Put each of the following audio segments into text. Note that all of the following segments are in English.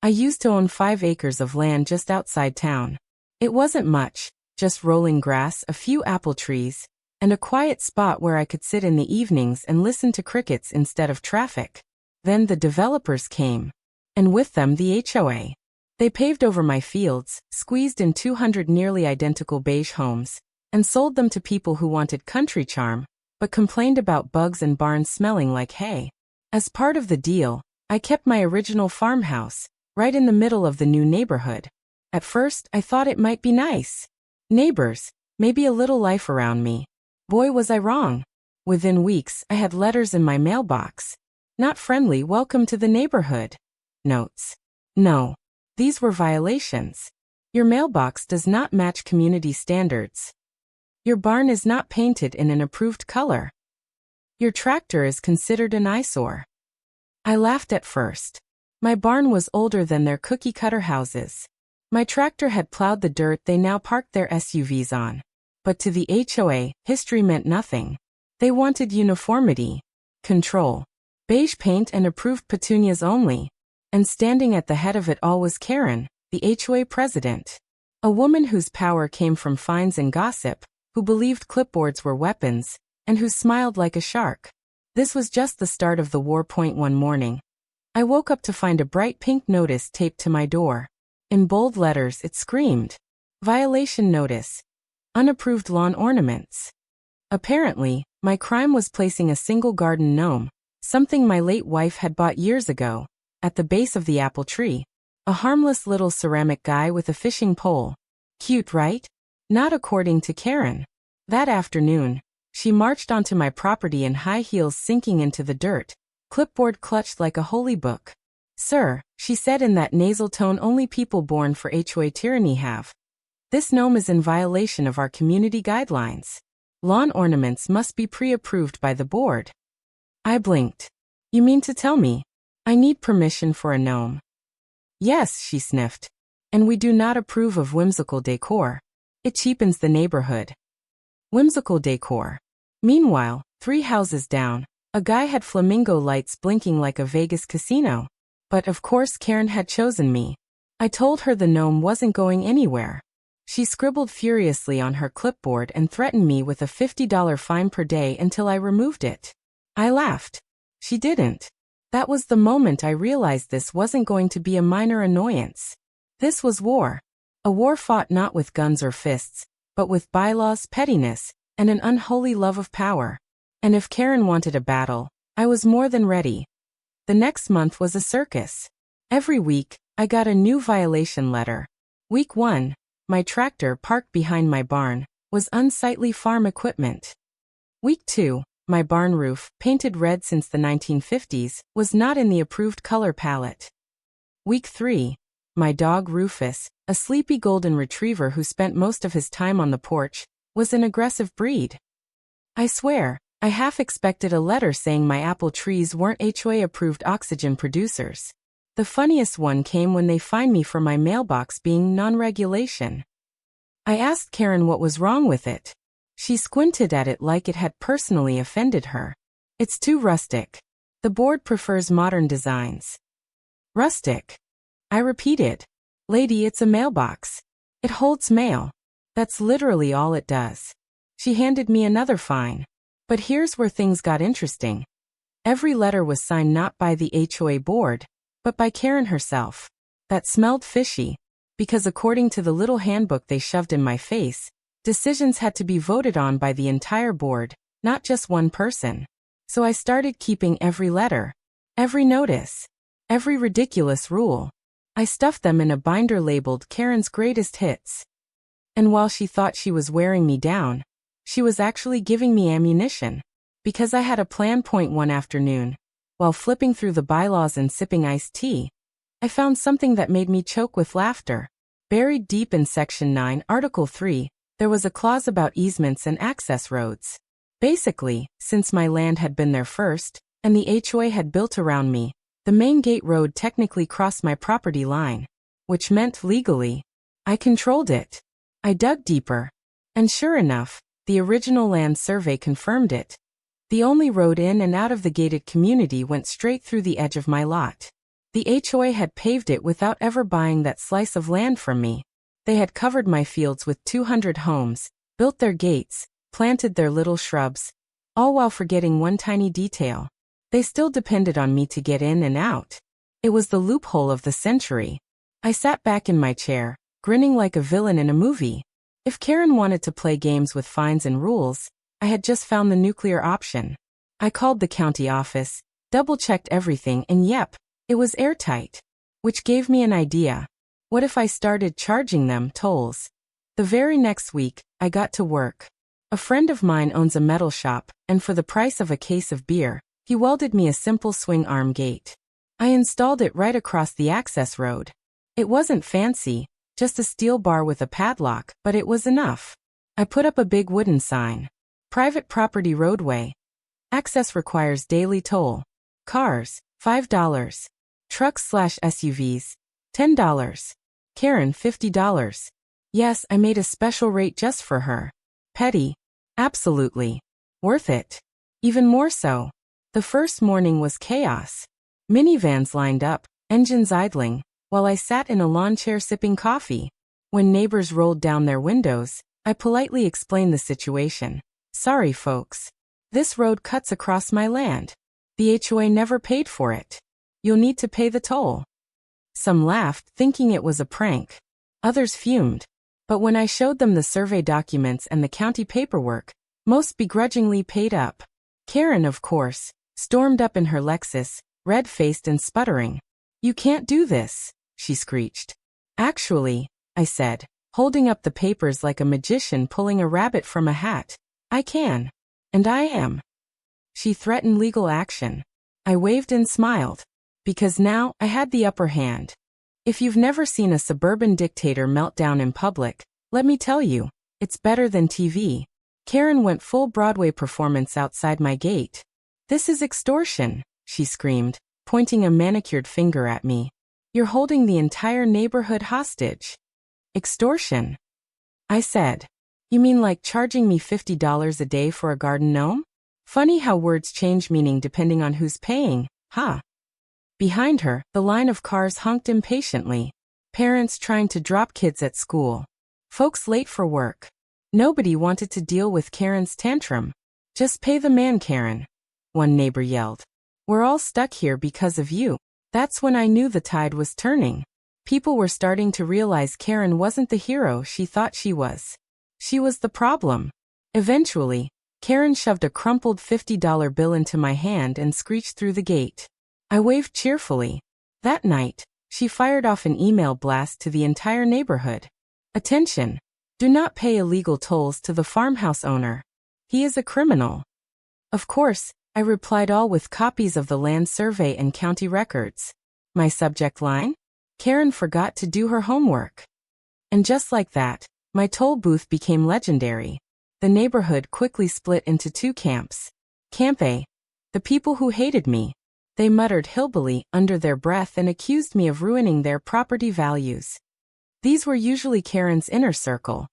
I used to own 5 acres of land just outside town. It wasn't much, just rolling grass, a few apple trees, and a quiet spot where I could sit in the evenings and listen to crickets instead of traffic. Then the developers came. And with them the HOA. They paved over my fields, squeezed in 200 nearly identical beige homes, and sold them to people who wanted country charm, but complained about bugs and barns smelling like hay. As part of the deal, I kept my original farmhouse, right in the middle of the new neighborhood. At first, I thought it might be nice. Neighbors, maybe a little life around me. Boy, was I wrong. Within weeks, I had letters in my mailbox. Not friendly, welcome to the neighborhood. Notes. No. These were violations. Your mailbox does not match community standards. Your barn is not painted in an approved color. Your tractor is considered an eyesore. I laughed at first. My barn was older than their cookie-cutter houses. My tractor had plowed the dirt they now parked their SUVs on. But to the HOA, history meant nothing. They wanted uniformity, control, beige paint and approved petunias only. And standing at the head of it all was Karen, the HOA president. A woman whose power came from fines and gossip, who believed clipboards were weapons, and who smiled like a shark. This was just the start of the war. One morning, I woke up to find a bright pink notice taped to my door. In bold letters it screamed, "Violation notice. Unapproved lawn ornaments." Apparently, my crime was placing a single garden gnome, something my late wife had bought years ago, at the base of the apple tree. A harmless little ceramic guy with a fishing pole. Cute, right? Not according to Karen. That afternoon, she marched onto my property in high heels sinking into the dirt, clipboard clutched like a holy book. "Sir," she said in that nasal tone only people born for HOA tyranny have. "This gnome is in violation of our community guidelines. Lawn ornaments must be pre-approved by the board." I blinked. "You mean to tell me I need permission for a gnome?" "Yes," she sniffed. "And we do not approve of whimsical decor. It cheapens the neighborhood." Whimsical decor. Meanwhile, 3 houses down, a guy had flamingo lights blinking like a Vegas casino. But of course Karen had chosen me. I told her the gnome wasn't going anywhere. She scribbled furiously on her clipboard and threatened me with a $50 fine per day until I removed it. I laughed. She didn't. That was the moment I realized this wasn't going to be a minor annoyance. This was war. A war fought not with guns or fists, but with bylaws, pettiness, and an unholy love of power. And if Karen wanted a battle, I was more than ready. The next month was a circus. Every week, I got a new violation letter. Week 1, my tractor parked behind my barn was unsightly farm equipment. Week 2, my barn roof, painted red since the 1950s, was not in the approved color palette. Week 3, my dog Rufus, a sleepy golden retriever who spent most of his time on the porch, was an aggressive breed. I swear, I half expected a letter saying my apple trees weren't HOA-approved oxygen producers. The funniest one came when they fined me for my mailbox being non-regulation. I asked Karen what was wrong with it. She squinted at it like it had personally offended her. "It's too rustic. The board prefers modern designs." "Rustic?" I repeated. "Lady, it's a mailbox. It holds mail. That's literally all it does." She handed me another fine. But here's where things got interesting. Every letter was signed not by the HOA board, but by Karen herself. That smelled fishy, because according to the little handbook they shoved in my face, decisions had to be voted on by the entire board, not just one person. So I started keeping every letter, every notice, every ridiculous rule. I stuffed them in a binder labeled Karen's Greatest Hits. And while she thought she was wearing me down, she was actually giving me ammunition. Because I had a plan. One afternoon, while flipping through the bylaws and sipping iced tea, I found something that made me choke with laughter. Buried deep in Section 9, Article 3, there was a clause about easements and access roads. Basically, since my land had been there first, and the HOA had built around me, the main gate road technically crossed my property line, which meant legally, I controlled it. I dug deeper. And sure enough, the original land survey confirmed it. The only road in and out of the gated community went straight through the edge of my lot. The HOA had paved it without ever buying that slice of land from me. They had covered my fields with 200 homes, built their gates, planted their little shrubs, all while forgetting one tiny detail. They still depended on me to get in and out. It was the loophole of the century. I sat back in my chair, grinning like a villain in a movie. If Karen wanted to play games with fines and rules, I had just found the nuclear option. I called the county office, double-checked everything, and yep, it was airtight. Which gave me an idea. What if I started charging them tolls? The very next week, I got to work. A friend of mine owns a metal shop, and for the price of a case of beer, he welded me a simple swing arm gate. I installed it right across the access road. It wasn't fancy, just a steel bar with a padlock, but it was enough. I put up a big wooden sign. Private property roadway. Access requires daily toll. Cars, $5. Trucks/SUVs, $10. Karen, $50. Yes, I made a special rate just for her. Petty? Absolutely. Worth it. Even more so. The first morning was chaos. Minivans lined up, engines idling, while I sat in a lawn chair sipping coffee. When neighbors rolled down their windows, I politely explained the situation. Sorry, folks. This road cuts across my land. The HOA never paid for it. You'll need to pay the toll. Some laughed, thinking it was a prank. Others fumed. But when I showed them the survey documents and the county paperwork, most begrudgingly paid up. Karen, of course, stormed up in her Lexus, red-faced and sputtering. You can't do this, she screeched. Actually, I said, holding up the papers like a magician pulling a rabbit from a hat, I can. And I am. She threatened legal action. I waved and smiled. Because now I had the upper hand. If you've never seen a suburban dictator melt down in public, let me tell you, it's better than TV. Karen went full Broadway performance outside my gate. This is extortion, she screamed, pointing a manicured finger at me. You're holding the entire neighborhood hostage. Extortion? I said. You mean like charging me $50 a day for a garden gnome? Funny how words change meaning depending on who's paying, huh? Behind her, the line of cars honked impatiently. Parents trying to drop kids at school. Folks late for work. Nobody wanted to deal with Karen's tantrum. Just pay the man, Karen, one neighbor yelled. We're all stuck here because of you. That's when I knew the tide was turning. People were starting to realize Karen wasn't the hero she thought she was. She was the problem. Eventually, Karen shoved a crumpled $50 bill into my hand and screeched through the gate. I waved cheerfully. That night, she fired off an email blast to the entire neighborhood. Attention! Do not pay illegal tolls to the farmhouse owner. He is a criminal. Of course, I replied, all with copies of the land survey and county records. My subject line? Karen forgot to do her homework. And just like that, my toll booth became legendary. The neighborhood quickly split into two camps. Camp A. The people who hated me. They muttered hillbilly under their breath and accused me of ruining their property values. These were usually Karen's inner circle.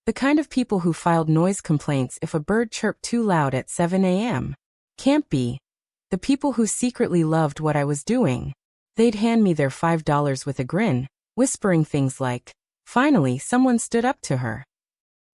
The kind of people who filed noise complaints if a bird chirped too loud at 7 a.m. Camp B. The people who secretly loved what I was doing. They'd hand me their $5 with a grin, whispering things like, finally someone stood up to her.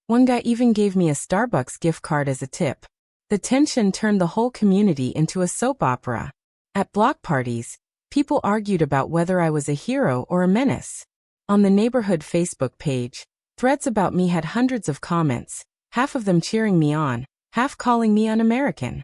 One guy even gave me a Starbucks gift card as a tip. The tension turned the whole community into a soap opera. At block parties, people argued about whether I was a hero or a menace. On the neighborhood Facebook page, threads about me had hundreds of comments, half of them cheering me on, half calling me un-American.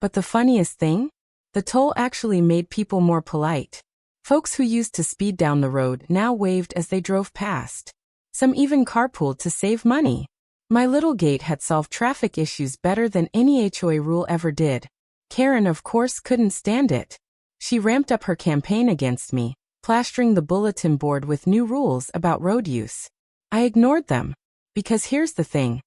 But the funniest thing? The toll actually made people more polite. Folks who used to speed down the road now waved as they drove past. Some even carpooled to save money. My little gate had solved traffic issues better than any HOA rule ever did. Karen, of course, couldn't stand it. She ramped up her campaign against me, plastering the bulletin board with new rules about road use. I ignored them. Because here's the thing.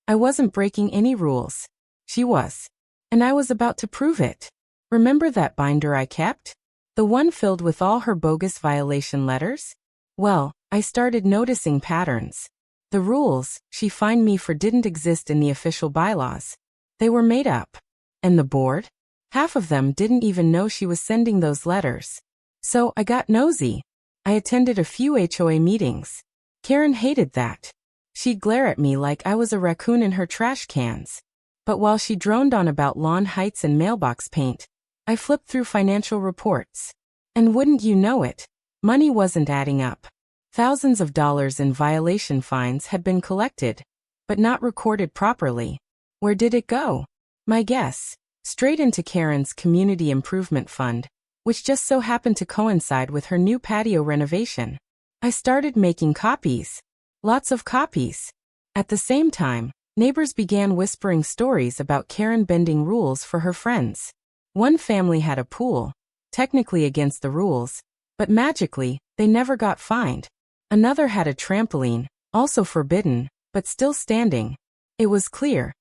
I wasn't breaking any rules. She was. And I was about to prove it. Remember that binder I kept? The one filled with all her bogus violation letters? Well, I started noticing patterns. The rules she fined me for didn't exist in the official bylaws. They were made up. And the board? Half of them didn't even know she was sending those letters. So I got nosy. I attended a few HOA meetings. Karen hated that. She'd glare at me like I was a raccoon in her trash cans. But while she droned on about lawn heights and mailbox paint, I flipped through financial reports. And wouldn't you know it, money wasn't adding up. Thousands of dollars in violation fines had been collected, but not recorded properly. Where did it go? My guess, straight into Karen's Community Improvement Fund, which just so happened to coincide with her new patio renovation. I started making copies. Lots of copies. At the same time, neighbors began whispering stories about Karen bending rules for her friends. One family had a pool, technically against the rules, but magically, they never got fined. Another had a trampoline, also forbidden, but still standing. It was clear.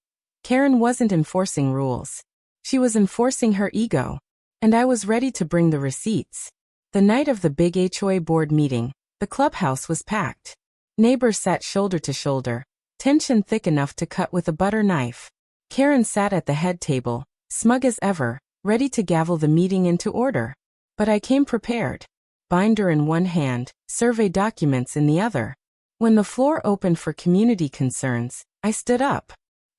Karen wasn't enforcing rules. She was enforcing her ego. And I was ready to bring the receipts. The night of the big HOA board meeting, the clubhouse was packed. Neighbors sat shoulder to shoulder, tension thick enough to cut with a butter knife. Karen sat at the head table, smug as ever, ready to gavel the meeting into order. But I came prepared. Binder in one hand, survey documents in the other. When the floor opened for community concerns, I stood up.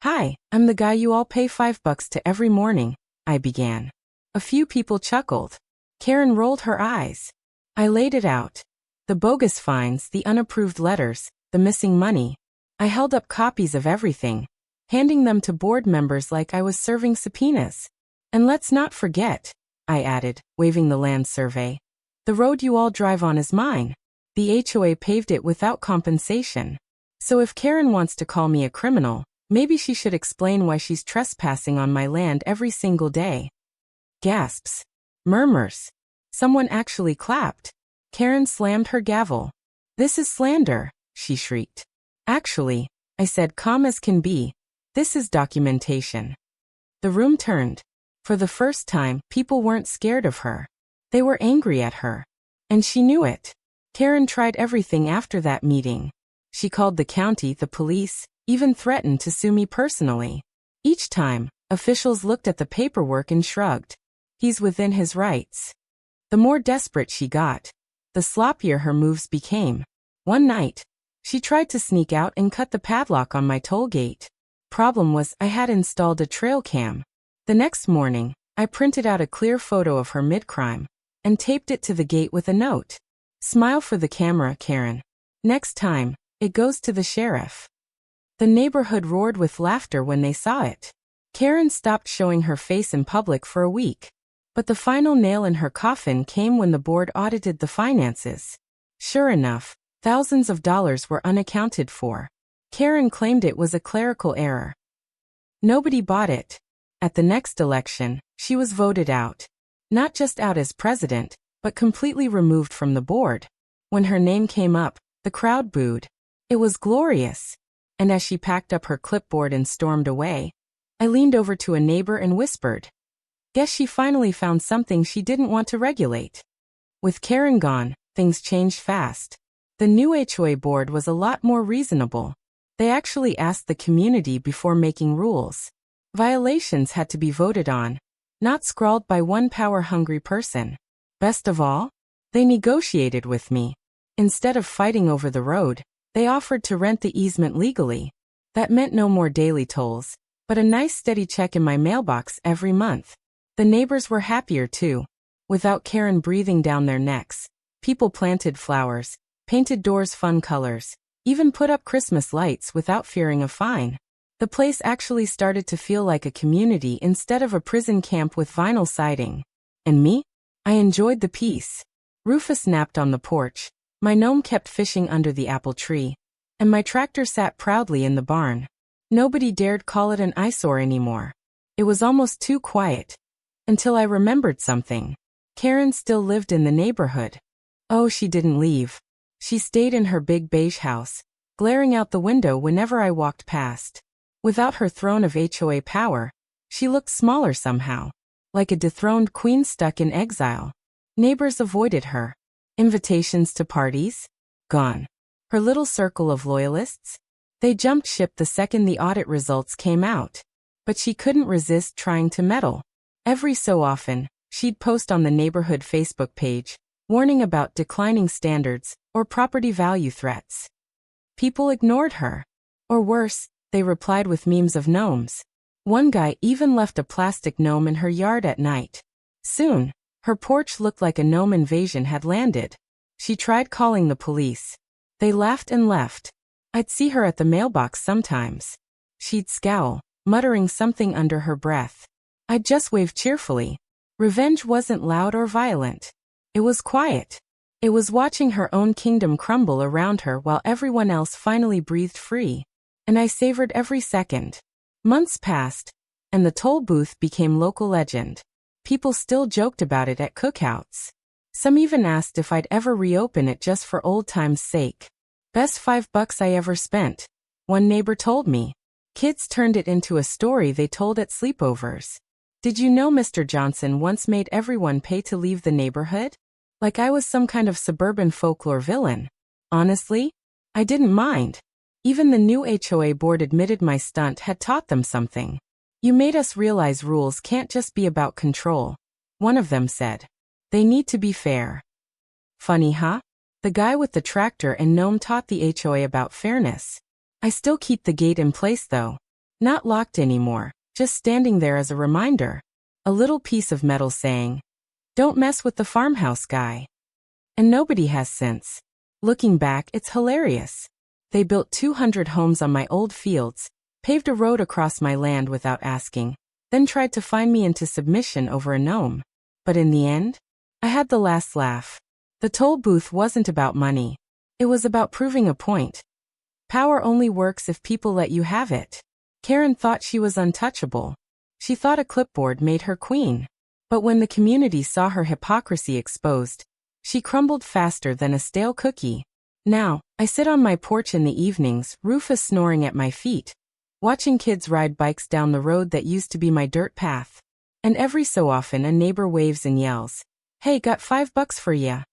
"Hi, I'm the guy you all pay $5 to every morning," I began. A few people chuckled. Karen rolled her eyes. I laid it out. The bogus fines, the unapproved letters, the missing money. I held up copies of everything, handing them to board members like I was serving subpoenas. "And let's not forget," I added, waving the land survey. "The road you all drive on is mine. The HOA paved it without compensation. So if Karen wants to call me a criminal, maybe she should explain why she's trespassing on my land every single day." Gasps. Murmurs. Someone actually clapped. Karen slammed her gavel. "This is slander," she shrieked. "Actually," I said calm as can be, "this is documentation." The room turned. For the first time, people weren't scared of her. They were angry at her. And she knew it. Karen tried everything after that meeting. She called the county, the police, even threatened to sue me personally. Each time, officials looked at the paperwork and shrugged. He's within his rights. The more desperate she got, the sloppier her moves became. One night, she tried to sneak out and cut the padlock on my toll gate. Problem was, I had installed a trail cam. The next morning, I printed out a clear photo of her mid-crime and taped it to the gate with a note. "Smile for the camera, Karen. Next time, it goes to the sheriff." The neighborhood roared with laughter when they saw it. Karen stopped showing her face in public for a week. But the final nail in her coffin came when the board audited the finances. Sure enough, thousands of dollars were unaccounted for. Karen claimed it was a clerical error. Nobody bought it. At the next election, she was voted out. Not just out as president, but completely removed from the board. When her name came up, the crowd booed. It was glorious. And as she packed up her clipboard and stormed away, I leaned over to a neighbor and whispered, "Guess she finally found something she didn't want to regulate." With Karen gone, things changed fast. The new HOA board was a lot more reasonable. They actually asked the community before making rules. Violations had to be voted on, not scrawled by one power-hungry person. Best of all, they negotiated with me. Instead of fighting over the road, they offered to rent the easement legally. That meant no more daily tolls, but a nice steady check in my mailbox every month. The neighbors were happier too. Without Karen breathing down their necks, people planted flowers, painted doors fun colors, even put up Christmas lights without fearing a fine. The place actually started to feel like a community instead of a prison camp with vinyl siding. And me? I enjoyed the peace. Rufus napped on the porch, my gnome kept fishing under the apple tree, and my tractor sat proudly in the barn. Nobody dared call it an eyesore anymore. It was almost too quiet. Until I remembered something. Karen still lived in the neighborhood. Oh, she didn't leave. She stayed in her big beige house, glaring out the window whenever I walked past. Without her throne of HOA power, she looked smaller somehow, like a dethroned queen stuck in exile. Neighbors avoided her. Invitations to parties? Gone. Her little circle of loyalists? They jumped ship the second the audit results came out. But she couldn't resist trying to meddle. Every so often, she'd post on the neighborhood Facebook page, warning about declining standards or property value threats. People ignored her. Or worse, they replied with memes of gnomes. One guy even left a plastic gnome in her yard at night. Soon, her porch looked like a gnome invasion had landed. She tried calling the police. They laughed and left. I'd see her at the mailbox sometimes. She'd scowl, muttering something under her breath. I'd just wave cheerfully. Revenge wasn't loud or violent. It was quiet. It was watching her own kingdom crumble around her while everyone else finally breathed free. And I savored every second. Months passed, and the toll booth became local legend. People still joked about it at cookouts. Some even asked if I'd ever reopen it just for old times' sake. Best $5 I ever spent, one neighbor told me. Kids turned it into a story they told at sleepovers. Did you know Mr. Johnson once made everyone pay to leave the neighborhood? Like I was some kind of suburban folklore villain. Honestly, I didn't mind. Even the new HOA board admitted my stunt had taught them something. You made us realize rules can't just be about control, one of them said. They need to be fair. Funny, huh? The guy with the tractor and gnome taught the HOA about fairness. I still keep the gate in place though. Not locked anymore, just standing there as a reminder. A little piece of metal saying, "Don't mess with the farmhouse guy." And nobody has since. Looking back, it's hilarious. They built 200 homes on my old fields, paved a road across my land without asking, then tried to fine me into submission over a gnome. But in the end, I had the last laugh. The toll booth wasn't about money. It was about proving a point. Power only works if people let you have it. Karen thought she was untouchable. She thought a clipboard made her queen. But when the community saw her hypocrisy exposed, she crumbled faster than a stale cookie. Now, I sit on my porch in the evenings, Rufus snoring at my feet, watching kids ride bikes down the road that used to be my dirt path. And every so often a neighbor waves and yells, "Hey, got $5 for ya."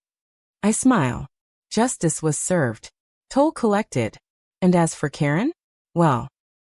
I smile. Justice was served. Toll collected. And as for Karen? Well,